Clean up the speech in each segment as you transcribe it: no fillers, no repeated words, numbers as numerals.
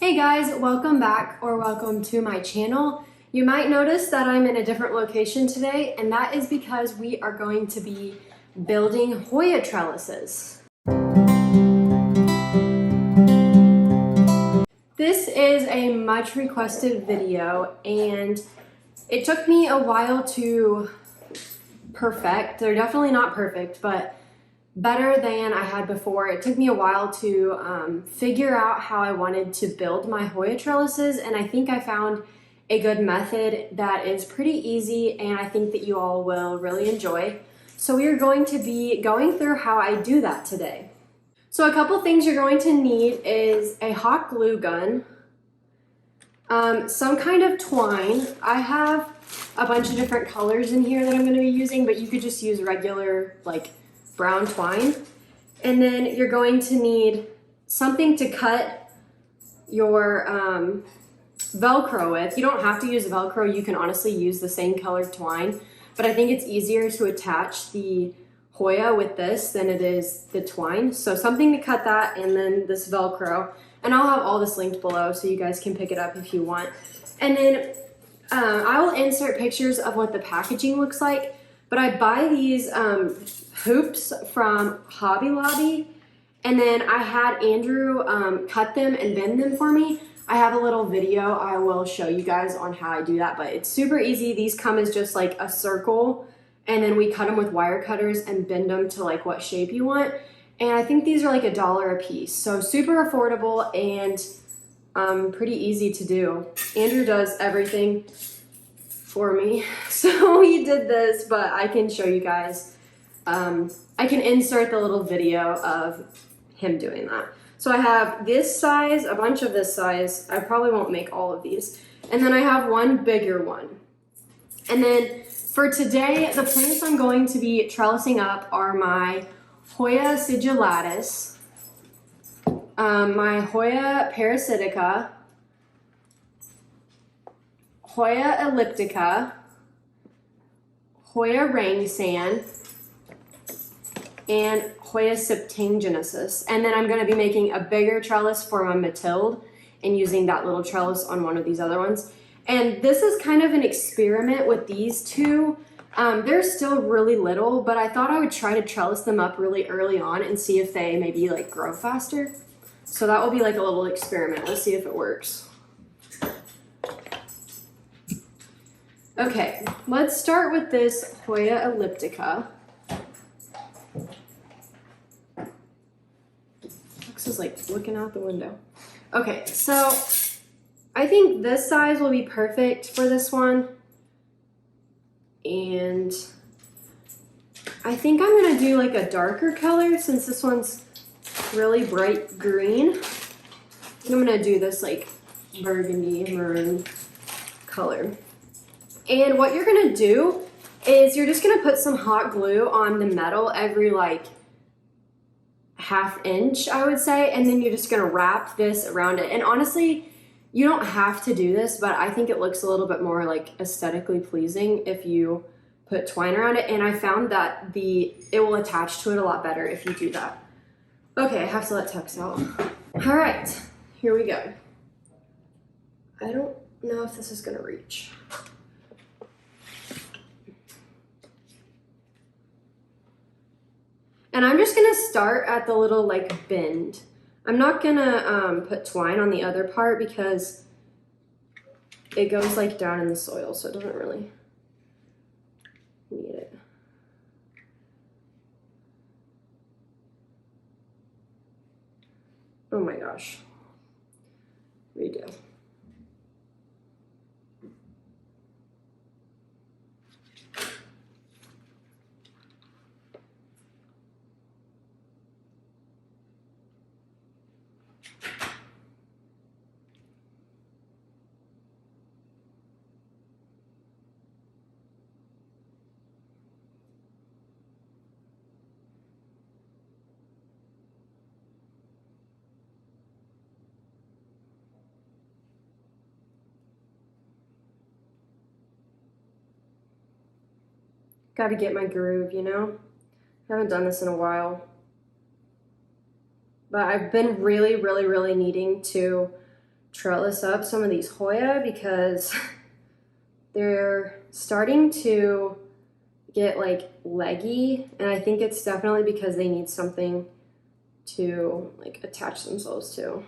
Hey guys, welcome back or welcome to my channel. You might notice that I'm in a different location today, and that is because we are going to be building Hoya trellises. This is a much requested video and it took me a while to perfect. They're definitely not perfect, but better than I had before. It took me a while to figure out how I wanted to build my Hoya trellises, and I think I found a good method that is pretty easy and I think that you all will really enjoy. So we are going to be going through how I do that today. So a couple things you're going to need is a hot glue gun, some kind of twine. I have a bunch of different colors in here that I'm going to be using, but you could just use regular like brown twine. And then you're going to need something to cut your Velcro with. You don't have to use Velcro, you can honestly use the same colored twine, but I think it's easier to attach the Hoya with this than it is the twine. So something to cut that, and then this Velcro. And I'll have all this linked below so you guys can pick it up if you want. And then I will insert pictures of what the packaging looks like, but I buy these hoops from Hobby Lobby, and then I had Andrew cut them and bend them for me. I have a little video I will show you guys on how I do that, but it's super easy. These come as just like a circle, and then we cut them with wire cutters and bend them to like what shape you want. And I think these are like $1 a piece, so super affordable and pretty easy to do. Andrew does everything for me, so he did this, but I can show you guys. I can insert the little video of him doing that. So I have this size, a bunch of this size. I probably won't make all of these. And then I have one bigger one. And then for today, the plants I'm going to be trellising up are my Hoya sigillatus, my Hoya parasitica, Hoya elliptica, Hoya rangsan, and Hoya septengenesis. And then I'm going to be making a bigger trellis for my Matild and using that little trellis on one of these other ones. And this is kind of an experiment with these two. They're still really little, but I thought I would try to trellis them up really early on and see if they maybe like grow faster. So that will be like a little experiment. Let's see if it works. Okay, let's start with this Hoya elliptica. This is like looking out the window. Okay, so I think this size will be perfect for this one. And I think I'm gonna do like a darker color since this one's really bright green. I'm gonna do this like burgundy maroon color. And what you're gonna do is you're just gonna put some hot glue on the metal every like ½ inch, I would say, and then you're just gonna wrap this around it. And honestly, you don't have to do this, but I think it looks a little bit more like aesthetically pleasing if you put twine around it. And I found that it will attach to it a lot better if you do that. Okay, I have to let Tex out. All right, here we go. I don't know if this is gonna reach. And I'm just gonna start at the little like bend. I'm not gonna put twine on the other part because it goes like down in the soil, so it doesn't really need it. Oh my gosh. Redo. Got to get my groove, you know? I haven't done this in a while. But I've been really needing to trellis up some of these Hoya because they're starting to get like leggy, and I think it's definitely because they need something to like attach themselves to.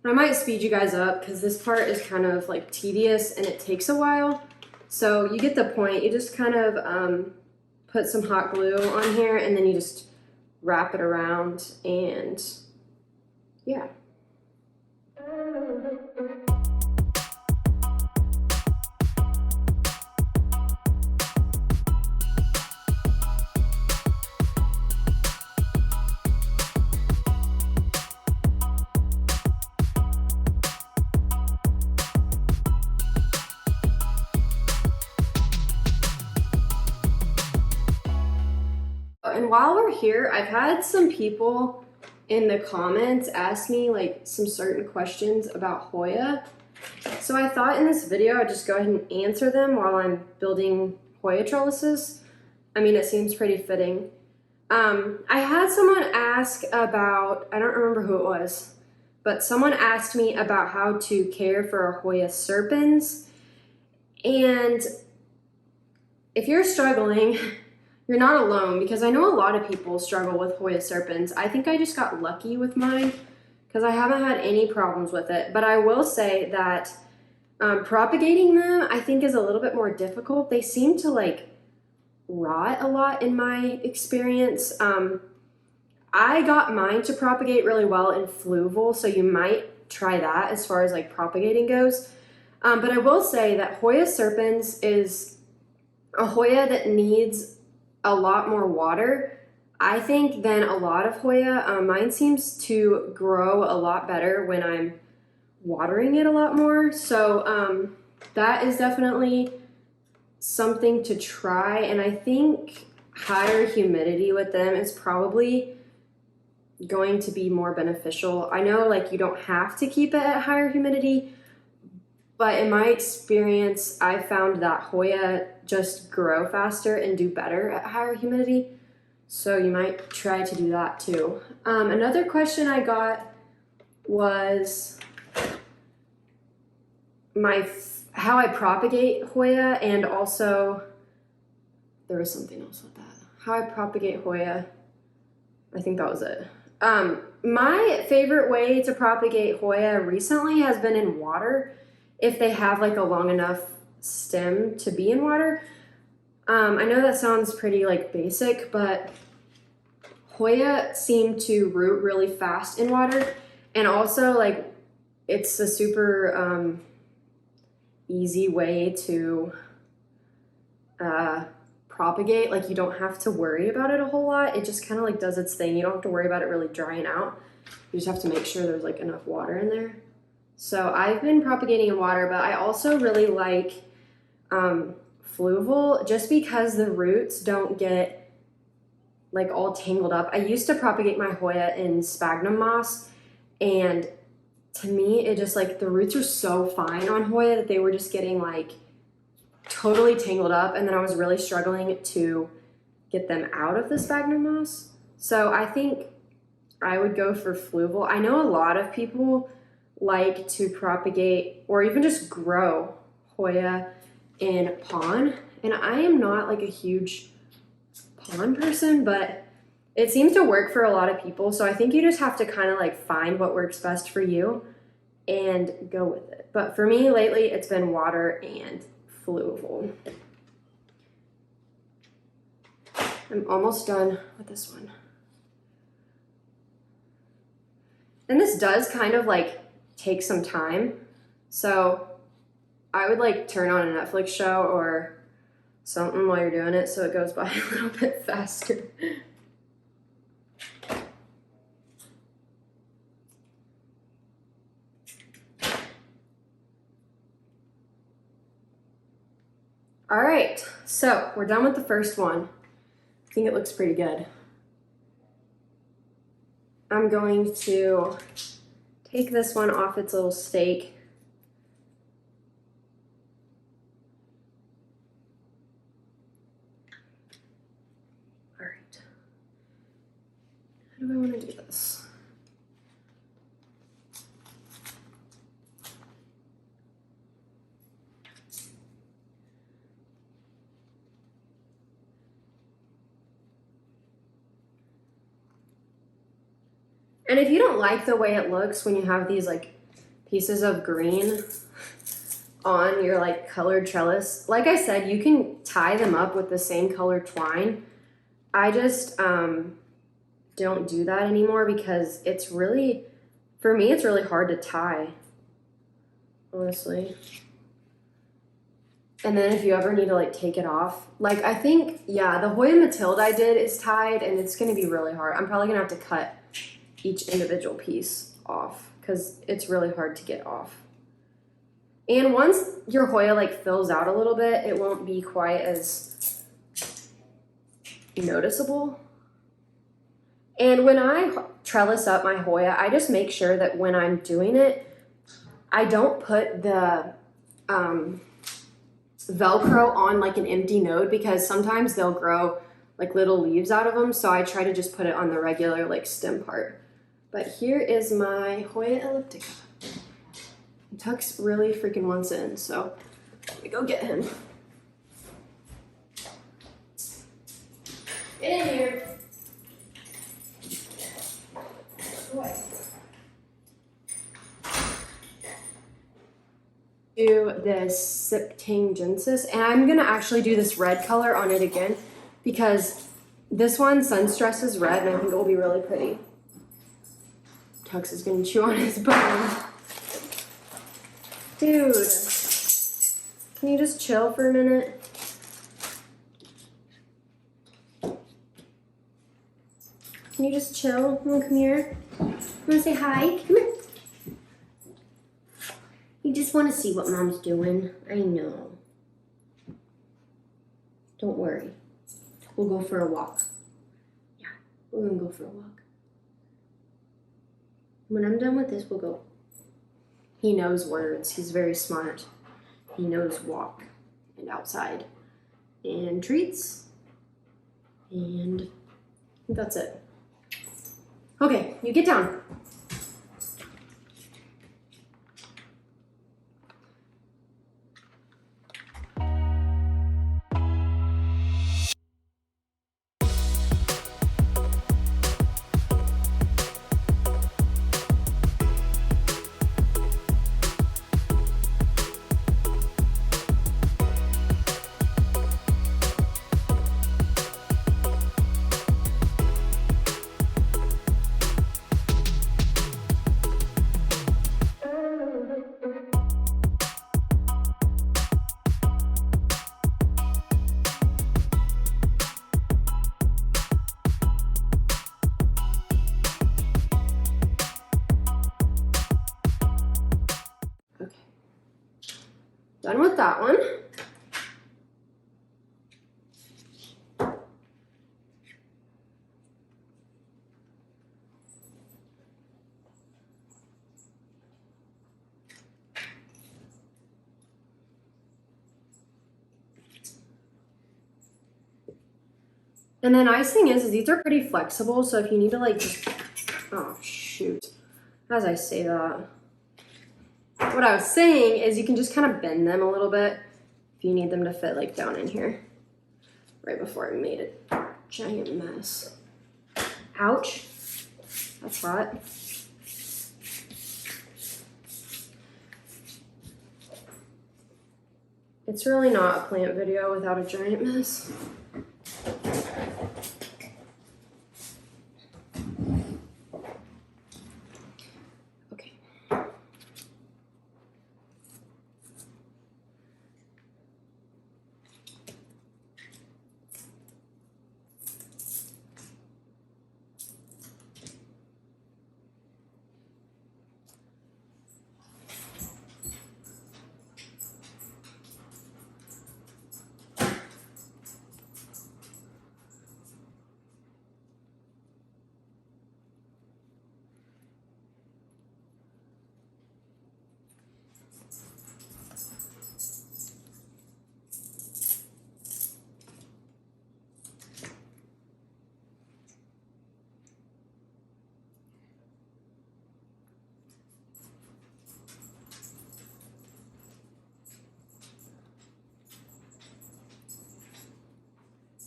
I might speed you guys up because this part is kind of like tedious and it takes a while. So you get the point. You just kind of put some hot glue on here and then you just wrap it around and yeah. And while we're here, I've had some people in the comments ask me like some certain questions about Hoya. So I thought in this video I'd just go ahead and answer them while I'm building Hoya trellises. I mean, it seems pretty fitting. I had someone ask about, I don't remember who it was, but someone asked me about how to care for a Hoya serpens. And if you're struggling, you're not alone, because I know a lot of people struggle with Hoya serpens. I think I just got lucky with mine because I haven't had any problems with it. But I will say that propagating them I think is a little bit more difficult. They seem to like rot a lot in my experience. I got mine to propagate really well in Fluval, so you might try that as far as like propagating goes. But I will say that Hoya serpens is a Hoya that needs a lot more water, I think, than a lot of Hoya. Mine seems to grow a lot better when I'm watering it a lot more. So that is definitely something to try. And I think higher humidity with them is probably going to be more beneficial. I know like you don't have to keep it at higher humidity, but in my experience, I found that Hoya just grow faster and do better at higher humidity. So you might try to do that too. Another question I got was how I propagate Hoya, and also there was something else with that. How I propagate Hoya. I think that was it. My favorite way to propagate Hoya recently has been in water, if they have like a long enough stem to be in water. I know that sounds pretty like basic, but Hoya seem to root really fast in water, and also like it's a super easy way to propagate. Like you don't have to worry about it a whole lot. It just kind of like does its thing. You don't have to worry about it really drying out. You just have to make sure there's like enough water in there. So I've been propagating in water, but I also really like Fluval just because the roots don't get like all tangled up. I used to propagate my Hoya in sphagnum moss, and to me it just like the roots are so fine on Hoya that they were just getting like totally tangled up, and then I was really struggling to get them out of the sphagnum moss. So I think I would go for Fluval. I know a lot of people like to propagate or even just grow Hoya in pond, and I am not like a huge pond person, but it seems to work for a lot of people. So I think you just have to kind of like find what works best for you and go with it. But for me lately, it's been water and Fluval. I'm almost done with this one. And this does kind of like take some time. So I would like turn on a Netflix show or something while you're doing it so it goes by a little bit faster. All right, so we're done with the first one. I think it looks pretty good. I'm going to take this one off its little stake. All right. How do I want to do this? And if you don't like the way it looks when you have these like pieces of green on your like colored trellis, like I said, you can tie them up with the same colored twine. I just don't do that anymore because it's really, for me, it's really hard to tie, honestly. And then if you ever need to like take it off, like I think, yeah, the Hoya Matild I did is tied and it's gonna be really hard. I'm probably gonna have to cut each individual piece off because it's really hard to get off. And once your Hoya like fills out a little bit, it won't be quite as noticeable. And when I trellis up my Hoya, I just make sure that when I'm doing it, I don't put the Velcro on like an empty node because sometimes they'll grow like little leaves out of them. So I try to just put it on the regular like stem part. But here is my Hoya elliptica. Tux really freaking wants in, so let me go get him. Get in here. Boy. Do this Septangensis, and I'm gonna actually do this red color on it again because this one, Sunstress, is red, and I think it will be really pretty. Tux is gonna chew on his bone. Dude, can you just chill for a minute? Can you just chill? You wanna come here? You wanna say hi? Come here. You just wanna see what Mom's doing. I know. Don't worry. We'll go for a walk. Yeah, we're gonna go for a walk. When I'm done with this, we'll go. He knows words. He's very smart. He knows walk and outside and treats. And I think that's it. Okay, you get down. Done with that one. And the nice thing is these are pretty flexible, so if you need to like just, oh shoot, as I say that. What I was saying is you can just kind of bend them a little bit if you need them to fit like down in here. Right before I made a giant mess. Ouch, that's hot. It's really not a plant video without a giant mess.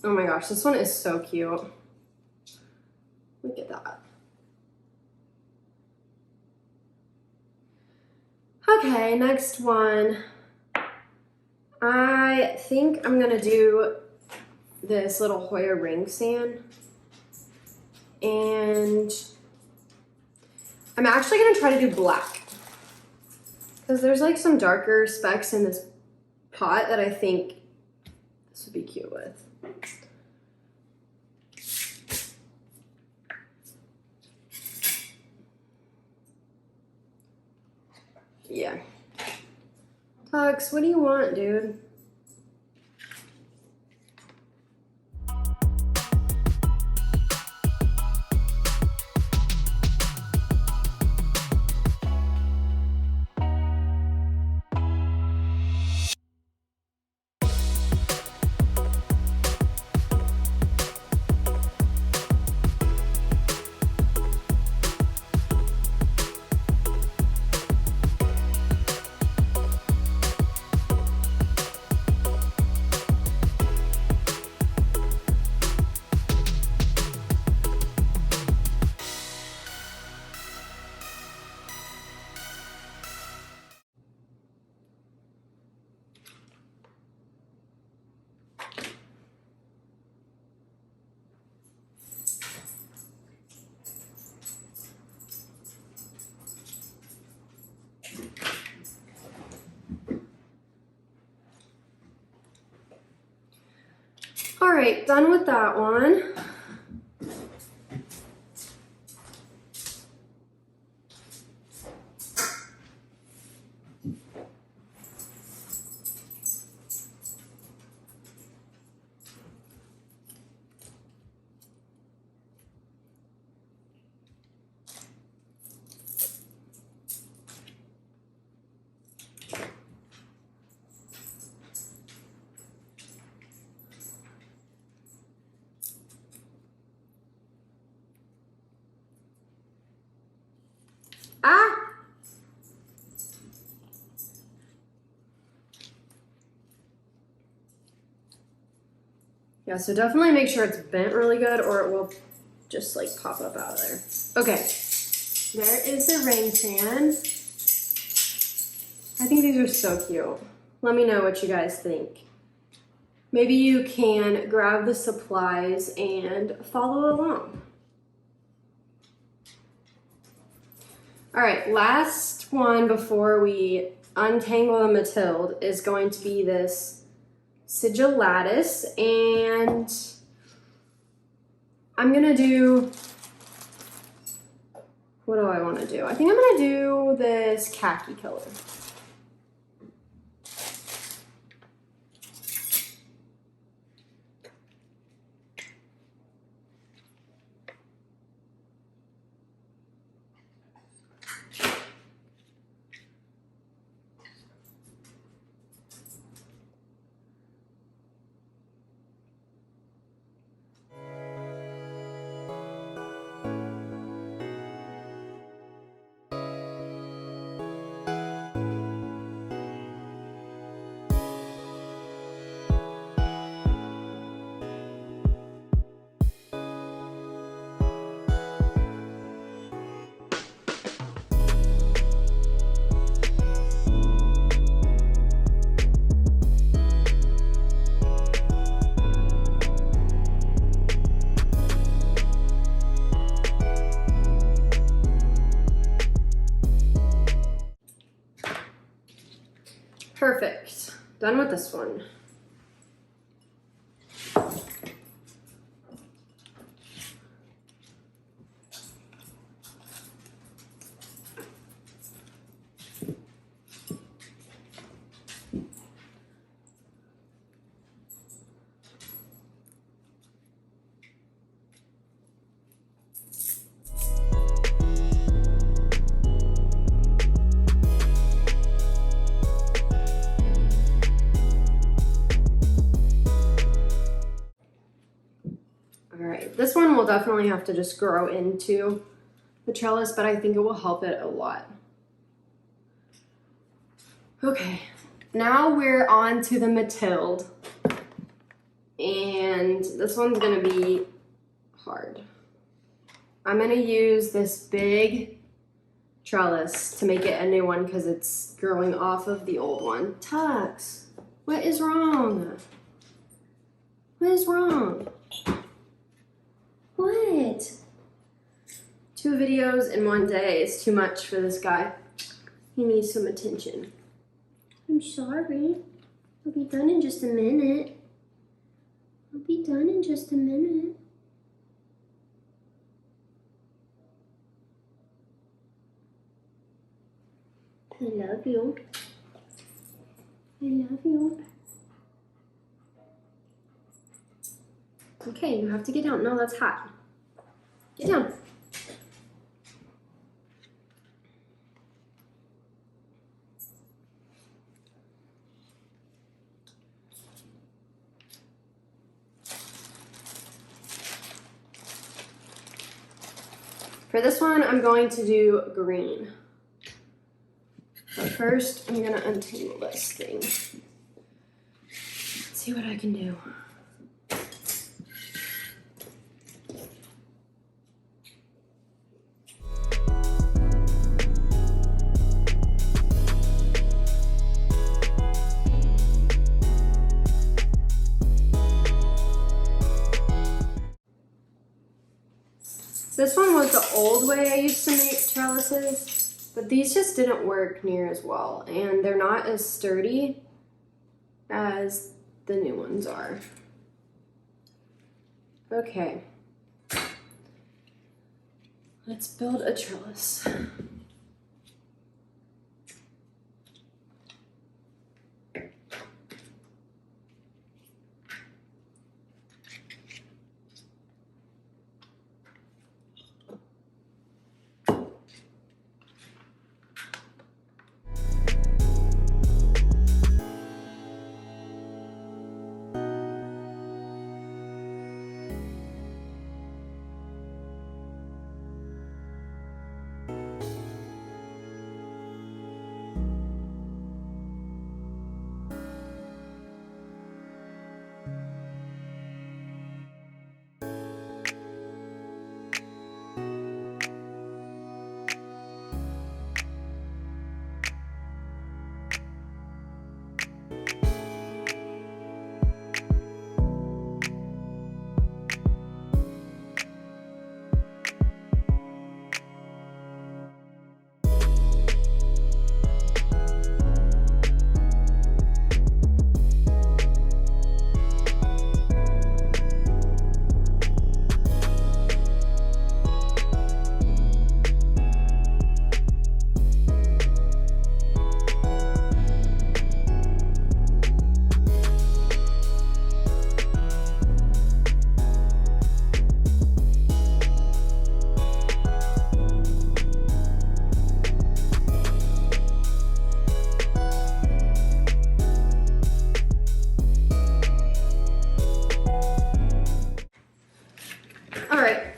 Oh my gosh, this one is so cute. Look at that. Okay, next one. I think I'm gonna do this little Hoya ring sand. And I'm actually gonna try to do black. Because there's like some darker specks in this pot that I think this would be cute with. Yeah. Tux, what do you want, dude? All right, done with that one. Ah! Yeah, so definitely make sure it's bent really good or it will just like pop up out of there. Okay, there is the ring sand. I think these are so cute. Let me know what you guys think. Maybe you can grab the supplies and follow along. All right, last one before we untangle the Matild is going to be this sigillatus, and I'm gonna do, what do I wanna do? I think I'm gonna do this khaki color. Perfect. Done with this one. This one will definitely have to just grow into the trellis, but I think it will help it a lot. Okay, now we're on to the Matild, and this one's gonna be hard. I'm gonna use this big trellis to make it a new one because it's growing off of the old one. Tux, what is wrong? What is wrong? What? 2 videos in one day is too much for this guy. He needs some attention. I'm sorry. I'll be done in just a minute. I'll be done in just a minute. I love you. I love you. Okay, you have to get down. No, that's hot. Get down. For this one, I'm going to do green. But first, I'm gonna untangle this thing. Let's see what I can do. This one was the old way I used to make trellises, but these just didn't work near as well, and they're not as sturdy as the new ones are. Okay, let's build a trellis.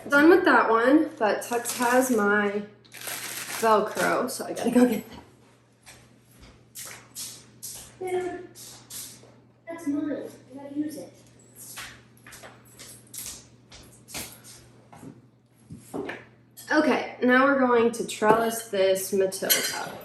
Done with that one, but Tux has my Velcro, so I gotta go get that. Dude, that's mine. I gotta use it. Okay, now we're going to trellis this Matild up.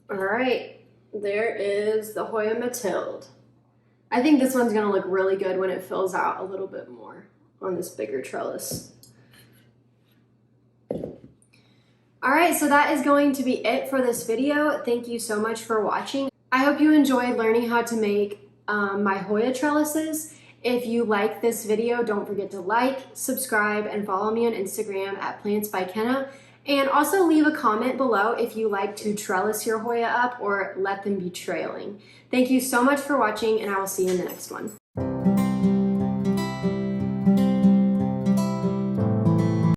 All right, there is the Hoya Matild. I think this one's gonna look really good when it fills out a little bit more on this bigger trellis. All right, so that is going to be it for this video. Thank you so much for watching. I hope you enjoyed learning how to make my Hoya trellises. If you like this video, don't forget to like, subscribe, and follow me on Instagram at Plants by Kenna. And also leave a comment below if you like to trellis your Hoya up or let them be trailing. Thank you so much for watching, and I will see you in the next one.